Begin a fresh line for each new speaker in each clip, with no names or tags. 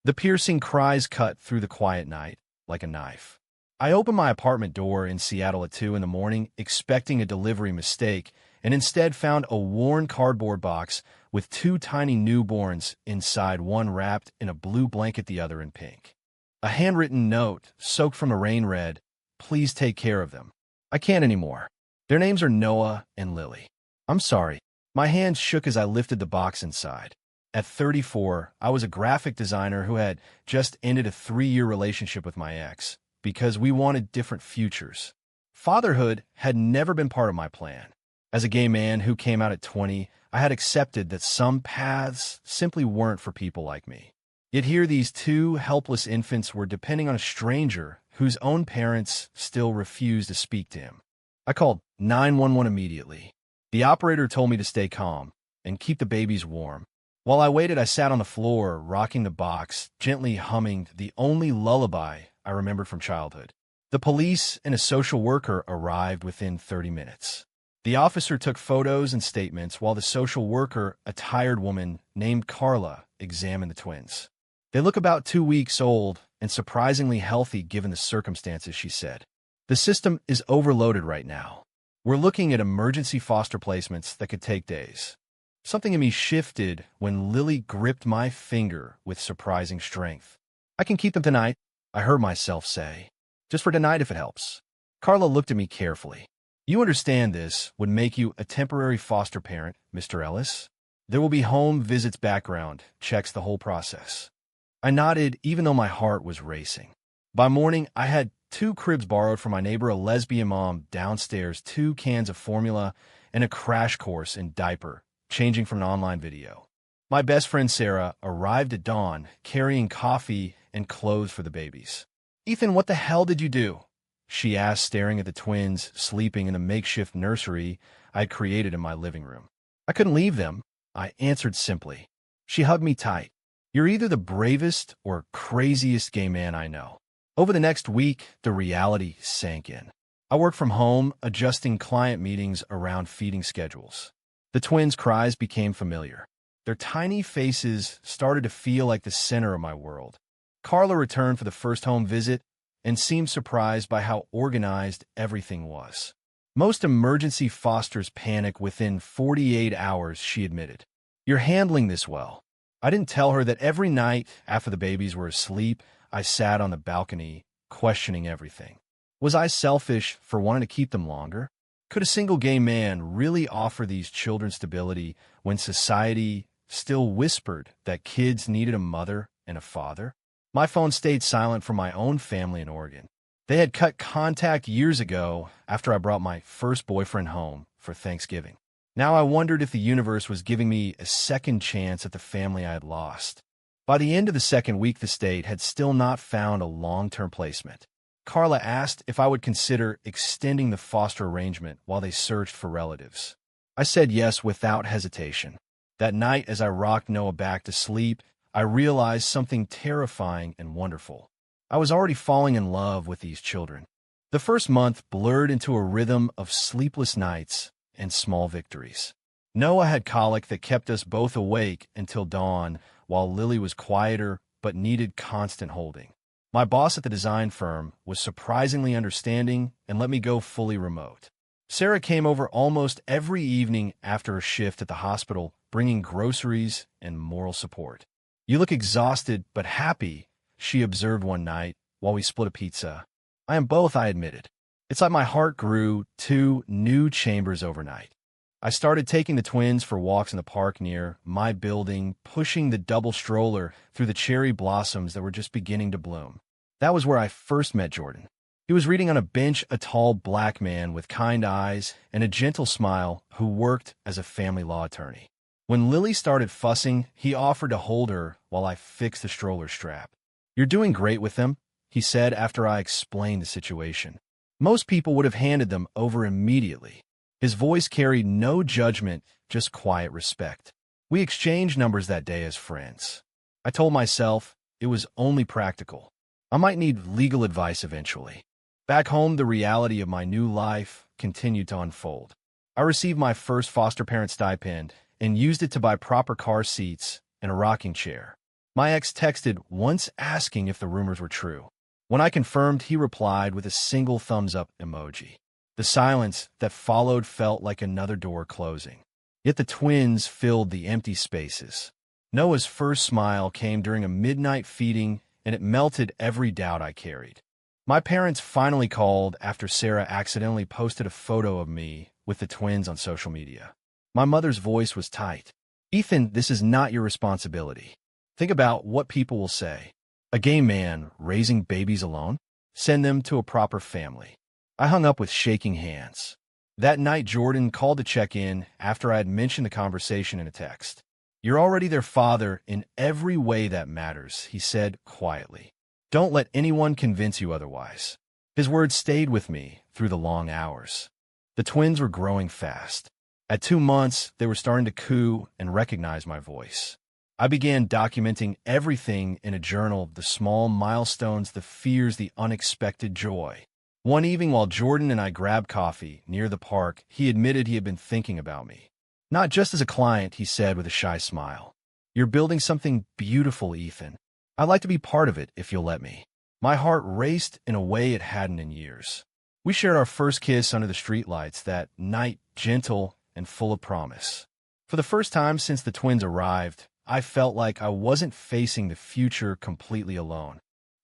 The piercing cries cut through the quiet night like a knife. I opened my apartment door in Seattle at 2 in the morning, expecting a delivery mistake, and instead found a worn cardboard box with two tiny newborns inside, one wrapped in a blue blanket, the other in pink. A handwritten note, soaked from the rain, read, "Please take care of them. I can't anymore. Their names are Noah and Lily. I'm sorry." My hands shook as I lifted the box inside. At 34, I was a graphic designer who had just ended a 3-year relationship with my ex because we wanted different futures. Fatherhood had never been part of my plan. As a gay man who came out at 20, I had accepted that some paths simply weren't for people like me. Yet here these two helpless infants were depending on a stranger whose own parents still refused to speak to him. I called 911 immediately. The operator told me to stay calm and keep the babies warm. While I waited, I sat on the floor, rocking the box, gently humming the only lullaby I remembered from childhood. The police and a social worker arrived within 30 minutes. The officer took photos and statements while the social worker, a tired woman named Carla, examined the twins. "They look about 2 weeks old and surprisingly healthy given the circumstances," she said. "The system is overloaded right now. We're looking at emergency foster placements that could take days." Something in me shifted when Lily gripped my finger with surprising strength. "I can keep them tonight," I heard myself say. "Just for tonight if it helps." Carla looked at me carefully. "You understand this would make you a temporary foster parent, Mr. Ellis? There will be home visits, background checks, the whole process." I nodded, even though my heart was racing. By morning, I had 2 cribs borrowed from my neighbor, a lesbian mom downstairs, 2 cans of formula, and a crash course in diaper changing from an online video. My best friend Sarah arrived at dawn, carrying coffee and clothes for the babies. "Ethan, what the hell did you do?" she asked, staring at the twins sleeping in the makeshift nursery I had created in my living room. "I couldn't leave them," I answered simply. She hugged me tight. "You're either the bravest or craziest gay man I know." Over the next week, the reality sank in. I worked from home, adjusting client meetings around feeding schedules. The twins' cries became familiar. Their tiny faces started to feel like the center of my world. Carla returned for the first home visit and seemed surprised by how organized everything was. "Most emergency fosters panic within 48 hours, she admitted. "You're handling this well." I didn't tell her that every night after the babies were asleep, I sat on the balcony, questioning everything. Was I selfish for wanting to keep them longer? Could a single gay man really offer these children stability when society still whispered that kids needed a mother and a father? My phone stayed silent for my own family in Oregon. They had cut contact years ago after I brought my first boyfriend home for Thanksgiving. Now I wondered if the universe was giving me a second chance at the family I had lost. By the end of the second week, the state had still not found a long-term placement. Carla asked if I would consider extending the foster arrangement while they searched for relatives. I said yes without hesitation. That night, as I rocked Noah back to sleep, I realized something terrifying and wonderful. I was already falling in love with these children. The first month blurred into a rhythm of sleepless nights and small victories. Noah had colic that kept us both awake until dawn, while Lily was quieter but needed constant holding. My boss at the design firm was surprisingly understanding and let me go fully remote. Sarah came over almost every evening after a shift at the hospital, bringing groceries and moral support. "You look exhausted but happy," she observed one night while we split a pizza. "I am both," I admitted. It's like my heart grew 2 new chambers overnight. I started taking the twins for walks in the park near my building, pushing the double stroller through the cherry blossoms that were just beginning to bloom. That was where I first met Jordan. He was reading on a bench, a tall black man with kind eyes and a gentle smile who worked as a family law attorney. When Lily started fussing, he offered to hold her while I fixed the stroller strap. "You're doing great with them," he said after I explained the situation. Most people would have handed them over immediately. His voice carried no judgment, just quiet respect. We exchanged numbers that day as friends. I told myself it was only practical. I might need legal advice eventually. Back home, the reality of my new life continued to unfold. I received my first foster parent stipend and used it to buy proper car seats and a rocking chair. My ex texted once asking if the rumors were true. When I confirmed, he replied with a single thumbs-up emoji. The silence that followed felt like another door closing. Yet the twins filled the empty spaces. Noah's first smile came during a midnight feeding, and it melted every doubt I carried. My parents finally called after Sarah accidentally posted a photo of me with the twins on social media. My mother's voice was tight. "Ethan, this is not your responsibility. Think about what people will say. A gay man raising babies alone? Send them to a proper family." I hung up with shaking hands. That night, Jordan called to check in after I had mentioned the conversation in a text. "You're already their father in every way that matters," he said quietly. "Don't let anyone convince you otherwise." His words stayed with me through the long hours. The twins were growing fast. At 2 months, they were starting to coo and recognize my voice. I began documenting everything in a journal, the small milestones, the fears, the unexpected joy. One evening while Jordan and I grabbed coffee near the park, he admitted he had been thinking about me. "Not just as a client," he said with a shy smile. "You're building something beautiful, Ethan. I'd like to be part of it if you'll let me." My heart raced in a way it hadn't in years. We shared our first kiss under the streetlights that night, gentle and full of promise. For the first time since the twins arrived, I felt like I wasn't facing the future completely alone.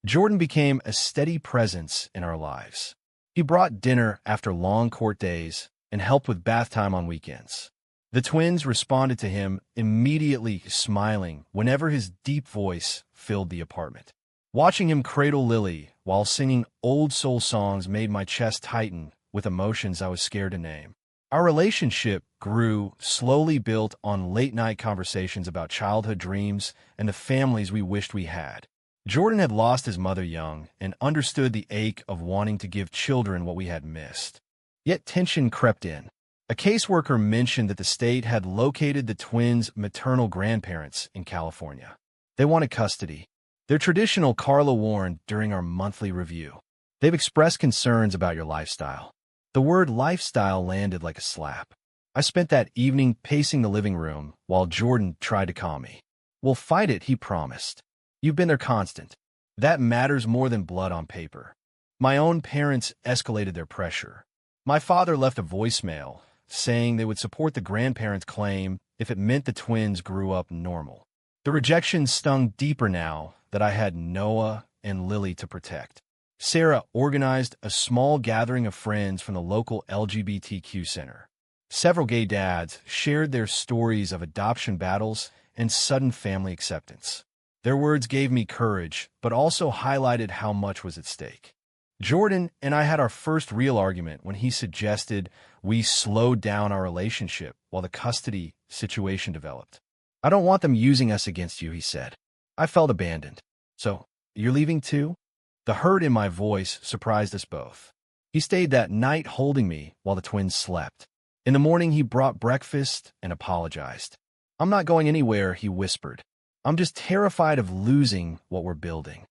Jordan became a steady presence in our lives. He brought dinner after long court days and helped with bath time on weekends. The twins responded to him immediately, smiling whenever his deep voice filled the apartment. Watching him cradle Lily while singing old soul songs made my chest tighten with emotions I was scared to name. Our relationship grew, slowly built on late-night conversations about childhood dreams and the families we wished we had. Jordan had lost his mother young and understood the ache of wanting to give children what we had missed. Yet tension crept in. A caseworker mentioned that the state had located the twins' maternal grandparents in California. They wanted custody. Their traditional Carla warned during our monthly review. "They've expressed concerns about your lifestyle." The word lifestyle landed like a slap. I spent that evening pacing the living room while Jordan tried to calm me. "We'll fight it," he promised. "You've been their constant. That matters more than blood on paper." My own parents escalated their pressure. My father left a voicemail saying they would support the grandparents' claim if it meant the twins grew up normal. The rejection stung deeper now that I had Noah and Lily to protect. Sarah organized a small gathering of friends from the local LGBTQ center. Several gay dads shared their stories of adoption battles and sudden family acceptance. Their words gave me courage, but also highlighted how much was at stake. Jordan and I had our first real argument when he suggested we slow down our relationship while the custody situation developed. "I don't want them using us against you," he said. I felt abandoned. "So, you're leaving too?" The hurt in my voice surprised us both. He stayed that night holding me while the twins slept. In the morning, he brought breakfast and apologized. "I'm not going anywhere," he whispered. "I'm just terrified of losing what we're building."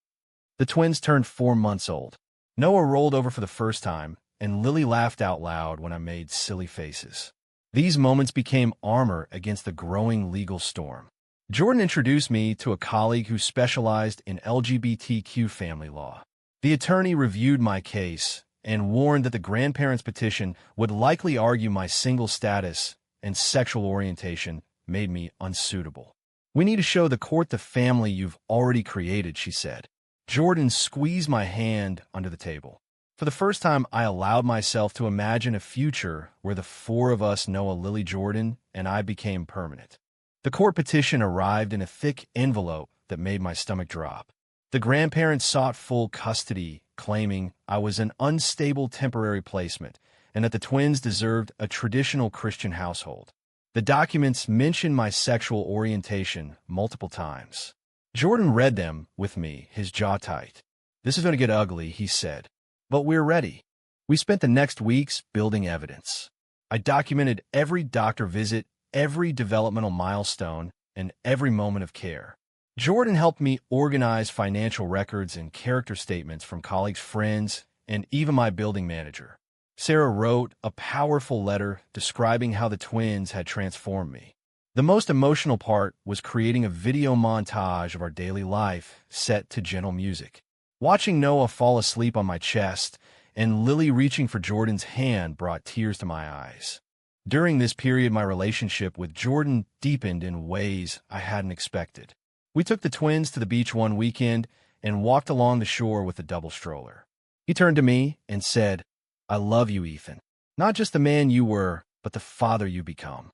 The twins turned 4 months old. Noah rolled over for the first time, and Lily laughed out loud when I made silly faces. These moments became armor against the growing legal storm. Jordan introduced me to a colleague who specialized in LGBTQ family law. The attorney reviewed my case and warned that the grandparents' petition would likely argue my single status and sexual orientation made me unsuitable. "We need to show the court the family you've already created," she said. Jordan squeezed my hand under the table. For the first time, I allowed myself to imagine a future where the 4 of us, Noah, Lily, Jordan, and I, became permanent. The court petition arrived in a thick envelope that made my stomach drop. The grandparents sought full custody, claiming I was an unstable temporary placement and that the twins deserved a traditional Christian household. The documents mentioned my sexual orientation multiple times. Jordan read them with me, his jaw tight. "This is going to get ugly," he said. "But we're ready." We spent the next weeks building evidence. I documented every doctor visit, every developmental milestone, and every moment of care. Jordan helped me organize financial records and character statements from colleagues, friends, and even my building manager. Sarah wrote a powerful letter describing how the twins had transformed me. The most emotional part was creating a video montage of our daily life set to gentle music. Watching Noah fall asleep on my chest and Lily reaching for Jordan's hand brought tears to my eyes. During this period, my relationship with Jordan deepened in ways I hadn't expected. We took the twins to the beach one weekend and walked along the shore with a double stroller. He turned to me and said, "I love you, Ethan. Not just the man you were, but the father you become."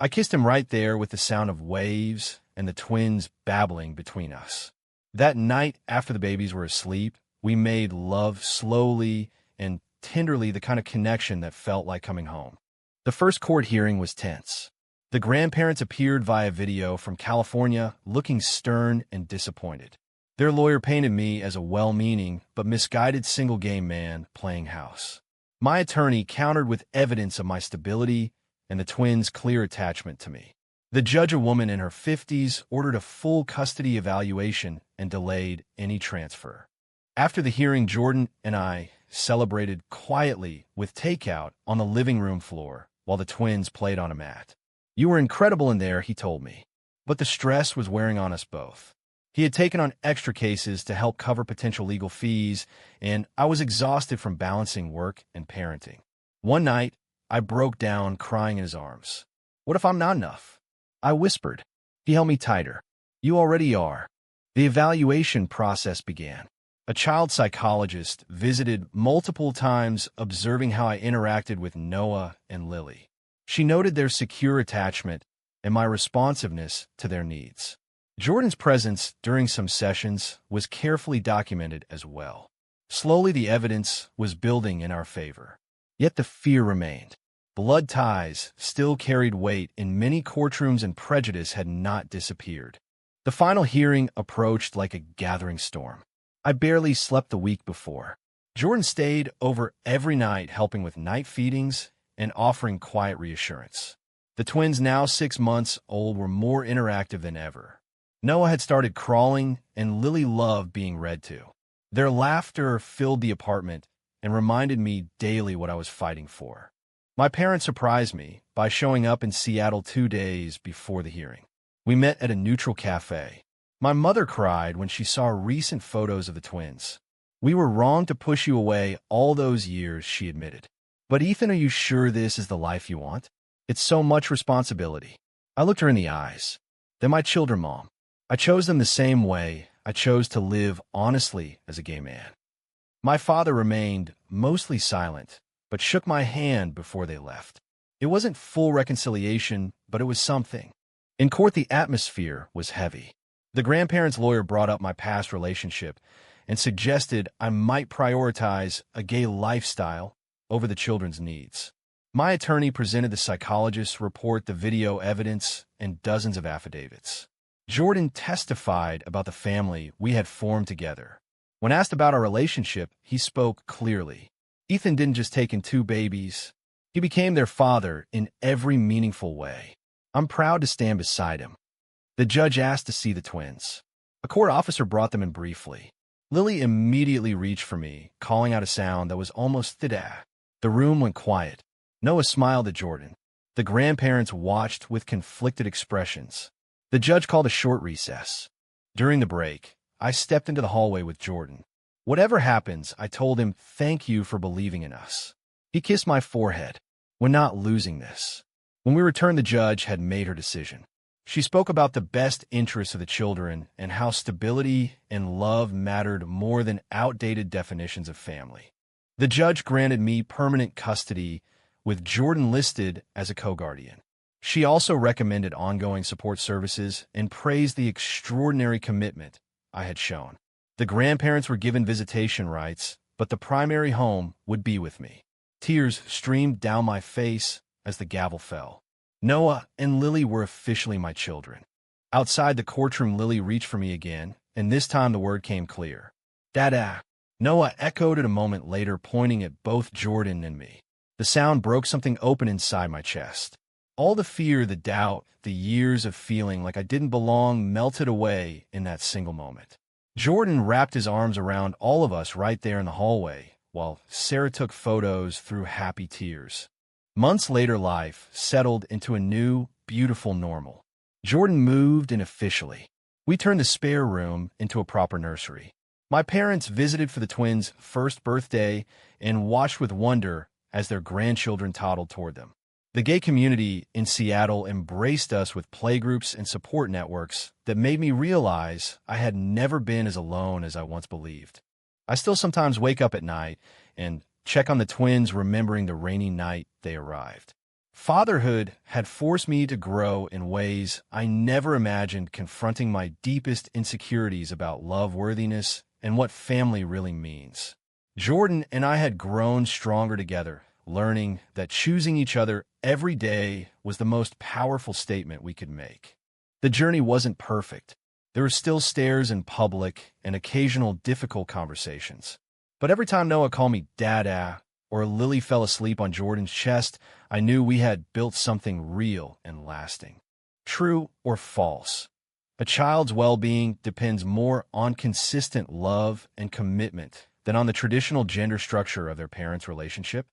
I kissed him right there with the sound of waves and the twins babbling between us. That night, after the babies were asleep, we made love slowly and tenderly, the kind of connection that felt like coming home. The first court hearing was tense. The grandparents appeared via video from California, looking stern and disappointed. Their lawyer painted me as a well-meaning but misguided single-game man playing house. My attorney countered with evidence of my stability and the twins' clear attachment to me. The judge, a woman in her 50s, ordered a full custody evaluation and delayed any transfer. After the hearing, Jordan and I celebrated quietly with takeout on the living room floor while the twins played on a mat. "You were incredible in there," he told me, but the stress was wearing on us both. He had taken on extra cases to help cover potential legal fees, and I was exhausted from balancing work and parenting. One night, I broke down crying in his arms. "What if I'm not enough?" I whispered. He held me tighter. "You already are." The evaluation process began. A child psychologist visited multiple times, observing how I interacted with Noah and Lily. She noted their secure attachment and my responsiveness to their needs. Jordan's presence during some sessions was carefully documented as well. Slowly, the evidence was building in our favor. Yet the fear remained. Blood ties still carried weight in many courtrooms, and prejudice had not disappeared. The final hearing approached like a gathering storm. I barely slept the week before. Jordan stayed over every night, helping with night feedings and offering quiet reassurance. The twins, now 6 months old, were more interactive than ever. Noah had started crawling, and Lily loved being read to. Their laughter filled the apartment and reminded me daily what I was fighting for. My parents surprised me by showing up in Seattle 2 days before the hearing. We met at a neutral cafe. My mother cried when she saw recent photos of the twins. "We were wrong to push you away all those years," she admitted. "But Ethan, are you sure this is the life you want? It's so much responsibility." I looked her in the eyes. "They're my children, Mom. I chose them the same way I chose to live honestly as a gay man." My father remained mostly silent, but shook my hand before they left. It wasn't full reconciliation, but it was something. In court, the atmosphere was heavy. The grandparents' lawyer brought up my past relationship and suggested I might prioritize a gay lifestyle over the children's needs. My attorney presented the psychologist's report, the video evidence, and dozens of affidavits. Jordan testified about the family we had formed together. When asked about our relationship, he spoke clearly. Ethan didn't just take in 2 babies. He became their father in every meaningful way. I'm proud to stand beside him. The judge asked to see the twins. A court officer brought them in briefly. Lily immediately reached for me, calling out a sound that was almost tada. The room went quiet. Noah smiled at Jordan. The grandparents watched with conflicted expressions. The judge called a short recess. During the break, I stepped into the hallway with Jordan. "Whatever happens," I told him, "thank you for believing in us." He kissed my forehead. "We're not losing this." When we returned, the judge had made her decision. She spoke about the best interests of the children and how stability and love mattered more than outdated definitions of family. The judge granted me permanent custody, with Jordan listed as a co-guardian. She also recommended ongoing support services and praised the extraordinary commitment I had shown. The grandparents were given visitation rights, but the primary home would be with me. Tears streamed down my face as the gavel fell. Noah and Lily were officially my children. Outside the courtroom, Lily reached for me again, and this time the word came clear. "Dada." Noah echoed it a moment later, pointing at both Jordan and me. The sound broke something open inside my chest. All the fear, the doubt, the years of feeling like I didn't belong melted away in that single moment. Jordan wrapped his arms around all of us right there in the hallway, while Sarah took photos through happy tears. Months later, life settled into a new, beautiful normal. Jordan moved in officially. We turned the spare room into a proper nursery. My parents visited for the twins' first birthday and watched with wonder as their grandchildren toddled toward them. The gay community in Seattle embraced us with playgroups and support networks that made me realize I had never been as alone as I once believed. I still sometimes wake up at night and check on the twins, remembering the rainy night they arrived. Fatherhood had forced me to grow in ways I never imagined, confronting my deepest insecurities about love-worthiness and what family really means. Jordan and I had grown stronger together, learning that choosing each other every day was the most powerful statement we could make. The journey wasn't perfect. There were still stares in public and occasional difficult conversations. But every time Noah called me Dada or Lily fell asleep on Jordan's chest, I knew we had built something real and lasting. True or false? A child's well-being depends more on consistent love and commitment than on the traditional gender structure of their parents' relationship.